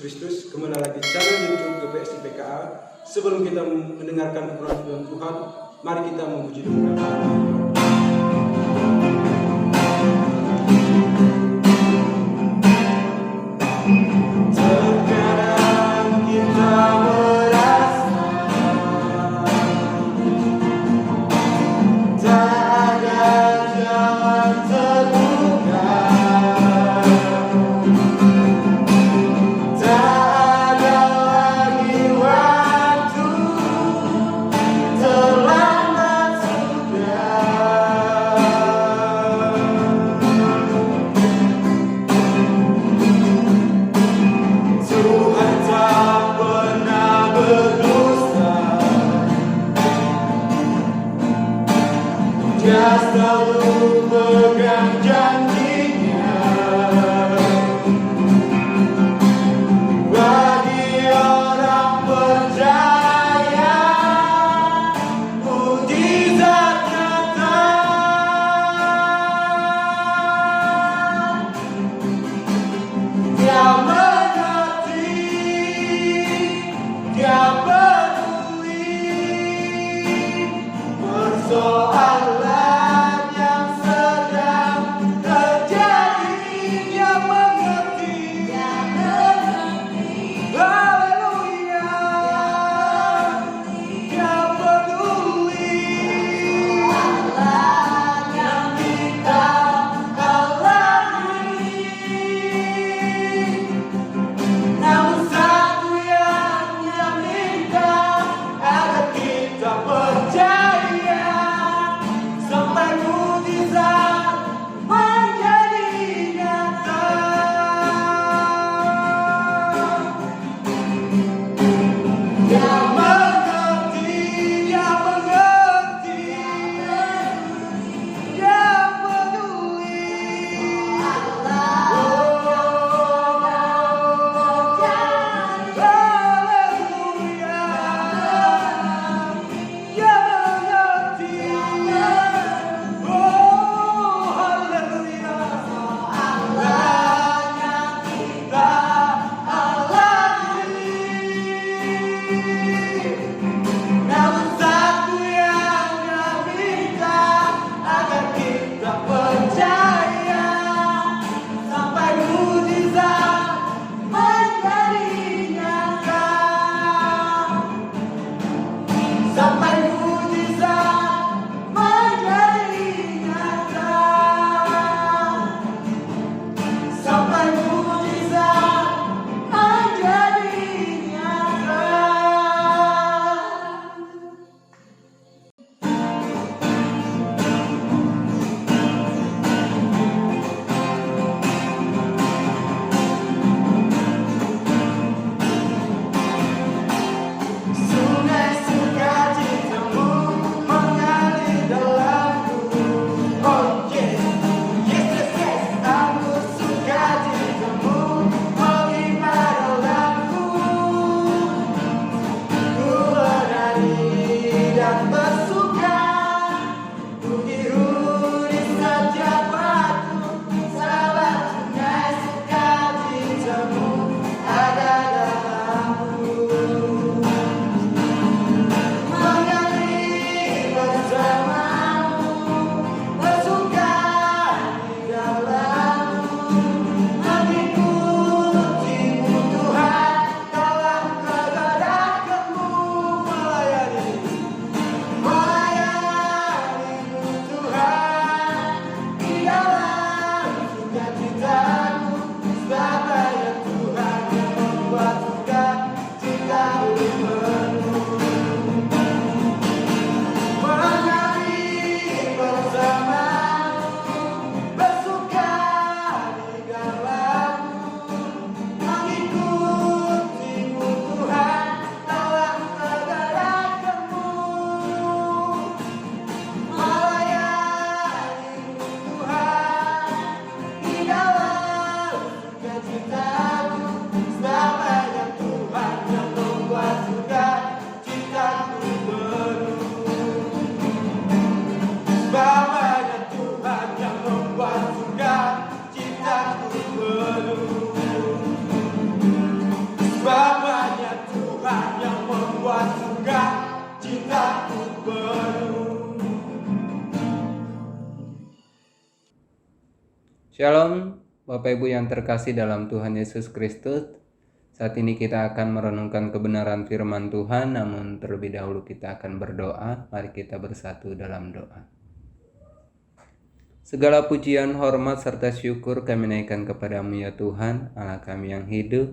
Kristus. Kembali lagi channel YouTube GPSI PKA. Sebelum kita mendengarkan firman Tuhan, mari kita memuji Tuhan. Terkadang kita merasa tak ada jalan terbuka, tak ada lagi waktu, terlambat sudah. Tuhan tak pernah berdusta, Dia selalu pegang janjinya. Bagi orang percaya, mukjizat nyata. Dia mengerti, Dia peduli persoalan yang sedang Shalom, Bapak Ibu yang terkasih dalam Tuhan Yesus Kristus. Saat ini kita akan merenungkan kebenaran firman Tuhan, namun terlebih dahulu kita akan berdoa. Mari kita bersatu dalam doa. Segala pujian, hormat, serta syukur kami naikkan kepadamu ya Tuhan, Allah kami yang hidup,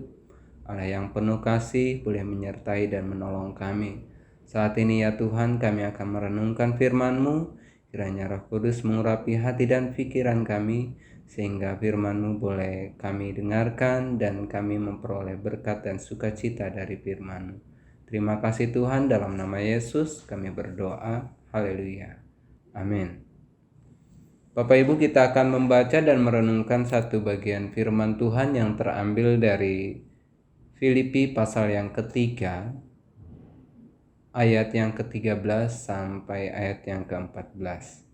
Allah yang penuh kasih, boleh menyertai dan menolong kami. Saat ini ya Tuhan, kami akan merenungkan firman-Mu, kiranya Roh Kudus mengurapi hati dan pikiran kami, sehingga firman-Mu boleh kami dengarkan dan kami memperoleh berkat dan sukacita dari firman-Mu. Terima kasih Tuhan, dalam nama Yesus kami berdoa. Haleluya. Amin. Bapak Ibu, kita akan membaca dan merenungkan satu bagian firman Tuhan yang terambil dari Filipi pasal yang ketiga, ayat yang ke-13 sampai ayat yang ke-14.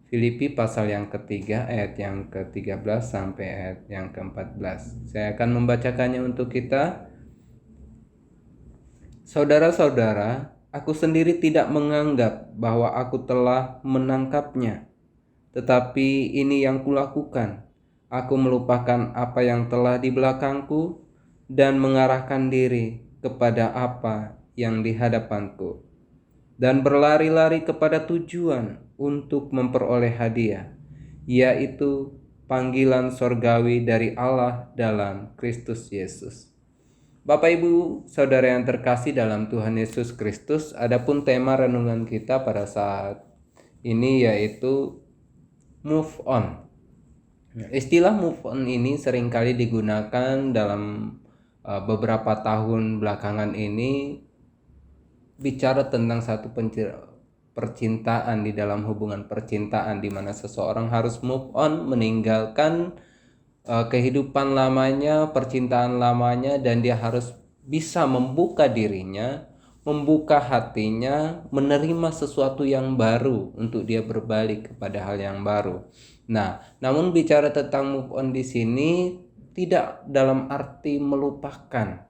Filipi pasal yang ketiga ayat yang ke-13 sampai ayat yang ke-14. Saya akan membacakannya untuk kita. Saudara-saudara, aku sendiri tidak menganggap bahwa aku telah menangkapnya. Tetapi ini yang kulakukan. Aku melupakan apa yang telah di belakangku dan mengarahkan diri kepada apa yang di hadapanku. Dan berlari-lari kepada tujuan untuk memperoleh hadiah, yaitu panggilan sorgawi dari Allah dalam Kristus Yesus. Bapak Ibu, saudara yang terkasih dalam Tuhan Yesus Kristus, adapun tema renungan kita pada saat ini yaitu move on. Istilah move on ini seringkali digunakan dalam beberapa tahun belakangan ini, bicara tentang satu percintaan, di dalam hubungan percintaan di mana seseorang harus move on, meninggalkan kehidupan lamanya, percintaan lamanya, dan dia harus bisa membuka dirinya, membuka hatinya, menerima sesuatu yang baru untuk dia berbalik kepada hal yang baru. Nah, namun bicara tentang move on di sini tidak dalam arti melupakan.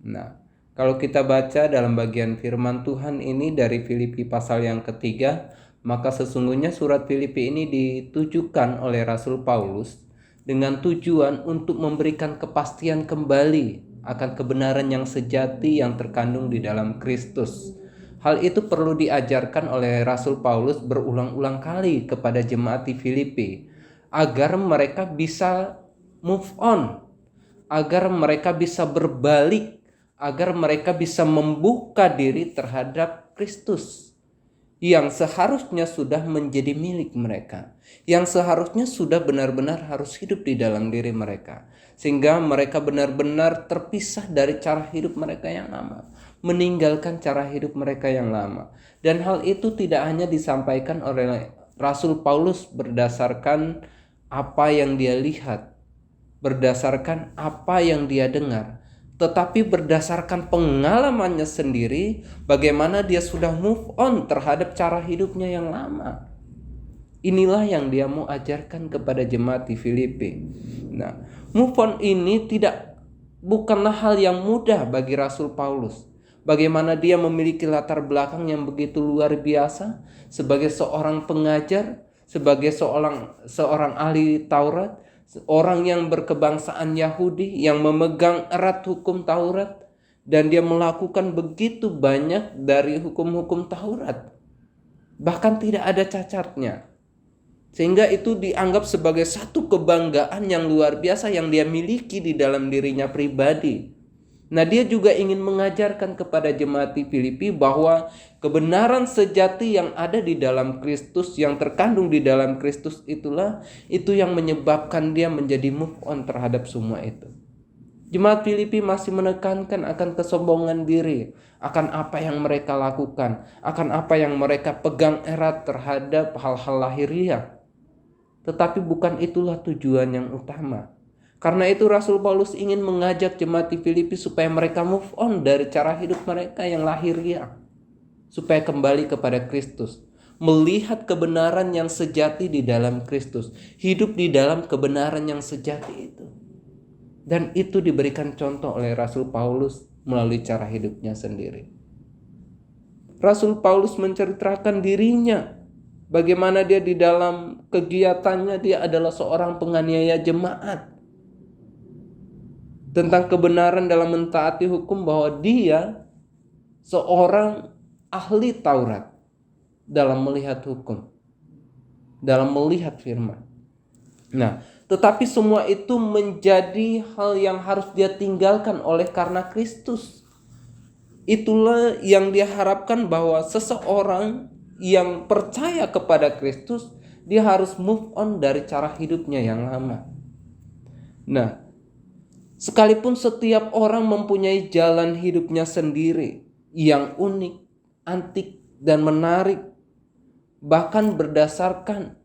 Nah, kalau kita baca dalam bagian firman Tuhan ini dari Filipi pasal yang ketiga, maka sesungguhnya surat Filipi ini ditujukan oleh Rasul Paulus dengan tujuan untuk memberikan kepastian kembali akan kebenaran yang sejati yang terkandung di dalam Kristus. Hal itu perlu diajarkan oleh Rasul Paulus berulang-ulang kali kepada jemaat di Filipi agar mereka bisa move on, agar mereka bisa berbalik, agar mereka bisa membuka diri terhadap Kristus yang seharusnya sudah menjadi milik mereka, yang seharusnya sudah benar-benar harus hidup di dalam diri mereka, sehingga mereka benar-benar terpisah dari cara hidup mereka yang lama, meninggalkan cara hidup mereka yang lama. Dan hal itu tidak hanya disampaikan oleh Rasul Paulus berdasarkan apa yang dia lihat, berdasarkan apa yang dia dengar, tetapi berdasarkan pengalamannya sendiri, bagaimana dia sudah move on terhadap cara hidupnya yang lama. Inilah yang dia mau ajarkan kepada jemaat di Filipi. Nah, move on ini bukanlah hal yang mudah bagi Rasul Paulus. Bagaimana dia memiliki latar belakang yang begitu luar biasa sebagai seorang pengajar, sebagai seorang ahli Taurat, orang yang berkebangsaan Yahudi yang memegang erat hukum Taurat, dan dia melakukan begitu banyak dari hukum-hukum Taurat, bahkan tidak ada cacatnya, sehingga itu dianggap sebagai satu kebanggaan yang luar biasa yang dia miliki di dalam dirinya pribadi. Nah, dia juga ingin mengajarkan kepada jemaat di Filipi bahwa kebenaran sejati yang ada di dalam Kristus, yang terkandung di dalam Kristus itulah itu yang menyebabkan dia menjadi move on terhadap semua itu. Jemaat Filipi masih menekankan akan kesombongan diri, akan apa yang mereka lakukan, akan apa yang mereka pegang erat terhadap hal-hal lahiriah. Tetapi bukan itulah tujuan yang utama. Karena itu Rasul Paulus ingin mengajak jemaat di Filipi supaya mereka move on dari cara hidup mereka yang lahiriah, supaya kembali kepada Kristus, melihat kebenaran yang sejati di dalam Kristus, hidup di dalam kebenaran yang sejati itu. Dan itu diberikan contoh oleh Rasul Paulus melalui cara hidupnya sendiri. Rasul Paulus menceritakan dirinya Bagaimana dia di dalam kegiatannya dia adalah seorang penganiaya jemaat. Tentang kebenaran dalam mentaati hukum bahwa dia seorang ahli Taurat dalam melihat hukum, dalam melihat firman. Nah, tetapi semua itu menjadi hal yang harus dia tinggalkan oleh karena Kristus. Itulah yang dia harapkan, bahwa seseorang yang percaya kepada Kristus, dia harus move on dari cara hidupnya yang lama. Nah, sekalipun setiap orang mempunyai jalan hidupnya sendiri yang unik, antik, dan menarik, bahkan berdasarkan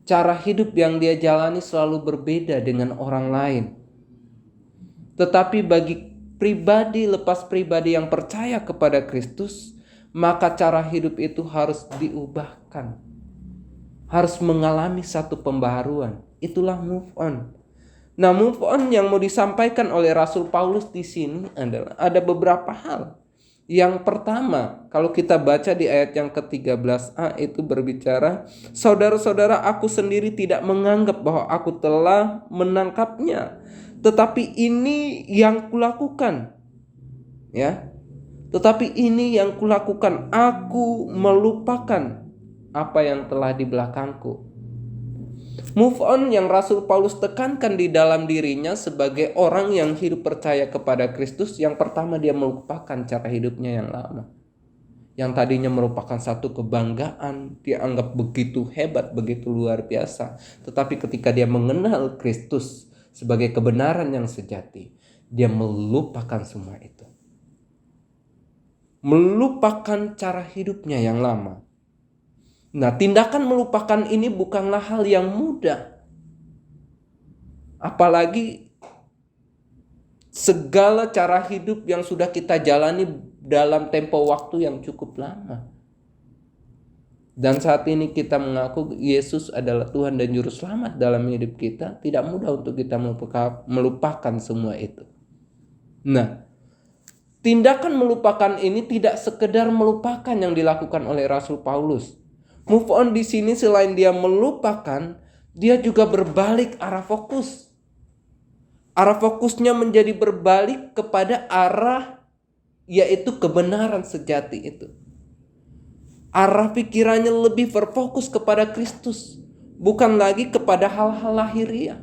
cara hidup yang dia jalani selalu berbeda dengan orang lain. Tetapi bagi pribadi lepas pribadi yang percaya kepada Kristus, maka cara hidup itu harus diubahkan, harus mengalami satu pembaharuan. Itulah move on. Nah, move on yang mau disampaikan oleh Rasul Paulus di sini adalah ada beberapa hal. Yang pertama, kalau kita baca di ayat yang ke-13a itu berbicara, saudara-saudara, aku sendiri tidak menganggap bahwa aku telah menangkapnya, tetapi ini yang kulakukan. Ya. Tetapi ini yang kulakukan, aku melupakan apa yang telah di belakangku. Move on yang Rasul Paulus tekankan di dalam dirinya sebagai orang yang hidup percaya kepada Kristus, yang pertama dia melupakan cara hidupnya yang lama. Yang tadinya merupakan satu kebanggaan, dia anggap begitu hebat, begitu luar biasa. Tetapi ketika dia mengenal Kristus sebagai kebenaran yang sejati, dia melupakan semua itu. Melupakan cara hidupnya yang lama. Nah, tindakan melupakan ini bukanlah hal yang mudah. Apalagi segala cara hidup yang sudah kita jalani dalam tempo waktu yang cukup lama. Dan saat ini kita mengaku Yesus adalah Tuhan dan Juru Selamat dalam hidup kita. Tidak mudah untuk kita melupakan semua itu. Nah, tindakan melupakan ini tidak sekedar melupakan yang dilakukan oleh Rasul Paulus. Move on di sini selain dia melupakan, dia juga berbalik arah fokus. Arah fokusnya menjadi berbalik kepada arah, yaitu kebenaran sejati itu. Arah pikirannya lebih berfokus kepada Kristus, bukan lagi kepada hal-hal lahiriah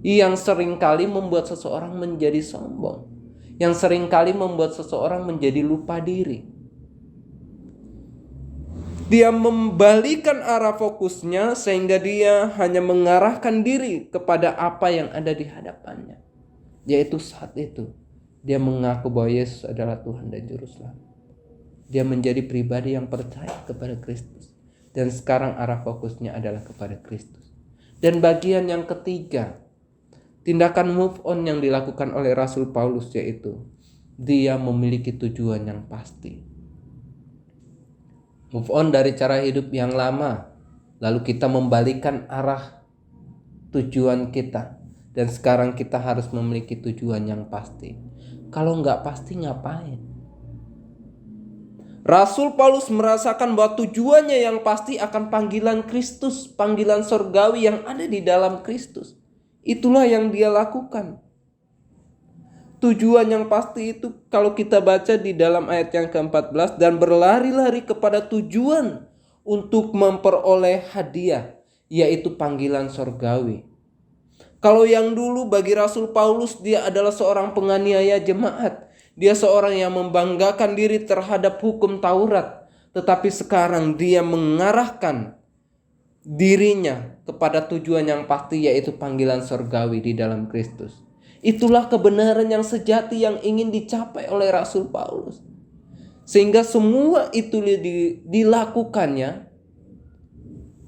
yang seringkali membuat seseorang menjadi sombong, yang seringkali membuat seseorang menjadi lupa diri. Dia membalikan arah fokusnya sehingga dia hanya mengarahkan diri kepada apa yang ada di hadapannya. Yaitu saat itu dia mengaku bahwa Yesus adalah Tuhan dan Juru Selamat. Dia menjadi pribadi yang percaya kepada Kristus. Dan sekarang arah fokusnya adalah kepada Kristus. Dan bagian yang ketiga, tindakan move on yang dilakukan oleh Rasul Paulus, yaitu dia memiliki tujuan yang pasti. Move on dari cara hidup yang lama, lalu kita membalikan arah tujuan kita, dan sekarang kita harus memiliki tujuan yang pasti. Kalau nggak pasti ngapain? Rasul Paulus merasakan bahwa tujuannya yang pasti akan panggilan Kristus, panggilan sorgawi yang ada di dalam Kristus. Itulah yang dia lakukan. Tujuan yang pasti itu kalau kita baca di dalam ayat yang ke-14, dan berlari-lari kepada tujuan untuk memperoleh hadiah, yaitu panggilan sorgawi. Kalau yang dulu bagi Rasul Paulus dia adalah seorang penganiaya jemaat, dia seorang yang membanggakan diri terhadap hukum Taurat, tetapi sekarang dia mengarahkan dirinya kepada tujuan yang pasti, yaitu panggilan sorgawi di dalam Kristus. Itulah kebenaran yang sejati yang ingin dicapai oleh Rasul Paulus. Sehingga semua itu dilakukannya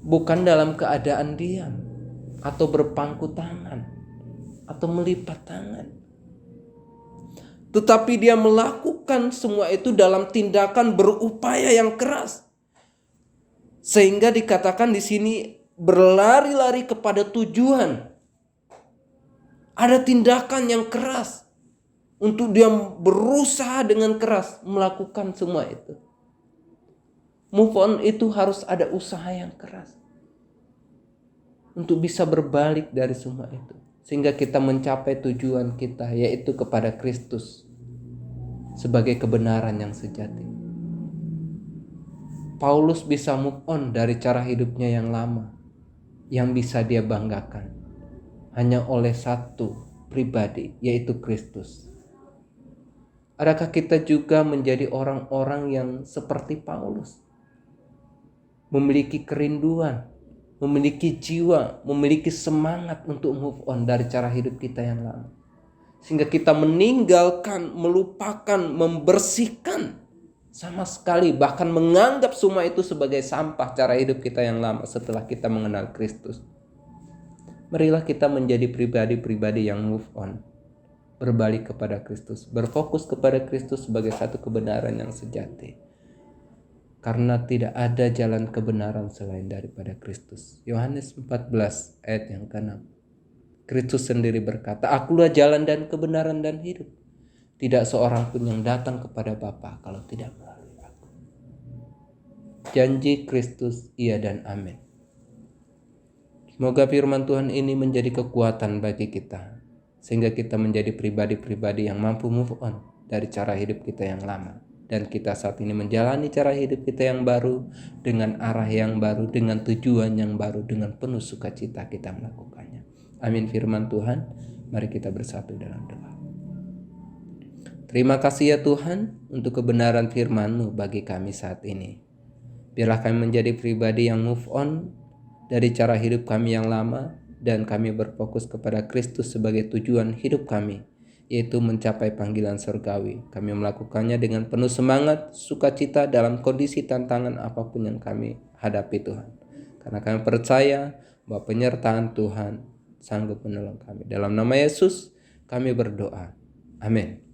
bukan dalam keadaan diam atau berpangku tangan atau melipat tangan. Tetapi dia melakukan semua itu dalam tindakan berupaya yang keras. Sehingga dikatakan di sini berlari-lari kepada tujuan. Ada tindakan yang keras untuk dia berusaha dengan keras melakukan semua itu. Move on itu harus ada usaha yang keras untuk bisa berbalik dari semua itu, sehingga kita mencapai tujuan kita, yaitu kepada Kristus sebagai kebenaran yang sejati. Paulus bisa move on dari cara hidupnya yang lama, yang bisa dia banggakan hanya oleh satu pribadi, yaitu Kristus. Adakah kita juga menjadi orang-orang yang seperti Paulus? Memiliki kerinduan, memiliki jiwa, memiliki semangat untuk move on dari cara hidup kita yang lama. Sehingga kita meninggalkan, melupakan, membersihkan sama sekali, bahkan menganggap semua itu sebagai sampah cara hidup kita yang lama setelah kita mengenal Kristus. Marilah kita menjadi pribadi-pribadi yang move on, berbalik kepada Kristus, berfokus kepada Kristus sebagai satu kebenaran yang sejati. Karena tidak ada jalan kebenaran selain daripada Kristus. Yohanes 14 ayat yang ke-6. Kristus sendiri berkata, "Akulah jalan dan kebenaran dan hidup. Tidak seorang pun yang datang kepada Bapa kalau tidak melalui aku." Janji Kristus iya dan amin. Semoga firman Tuhan ini menjadi kekuatan bagi kita, sehingga kita menjadi pribadi-pribadi yang mampu move on dari cara hidup kita yang lama. Dan kita saat ini menjalani cara hidup kita yang baru, dengan arah yang baru, dengan tujuan yang baru, dengan penuh sukacita kita melakukannya. Amin firman Tuhan. Mari kita bersatu dalam doa. Terima kasih ya Tuhan untuk kebenaran firman-Mu bagi kami saat ini. Biarlah kami menjadi pribadi yang move on dari cara hidup kami yang lama, dan kami berfokus kepada Kristus sebagai tujuan hidup kami, yaitu mencapai panggilan surgawi. Kami melakukannya dengan penuh semangat, sukacita dalam kondisi tantangan apapun yang kami hadapi Tuhan. Karena kami percaya bahwa penyertaan Tuhan sanggup menolong kami. Dalam nama Yesus kami berdoa. Amin.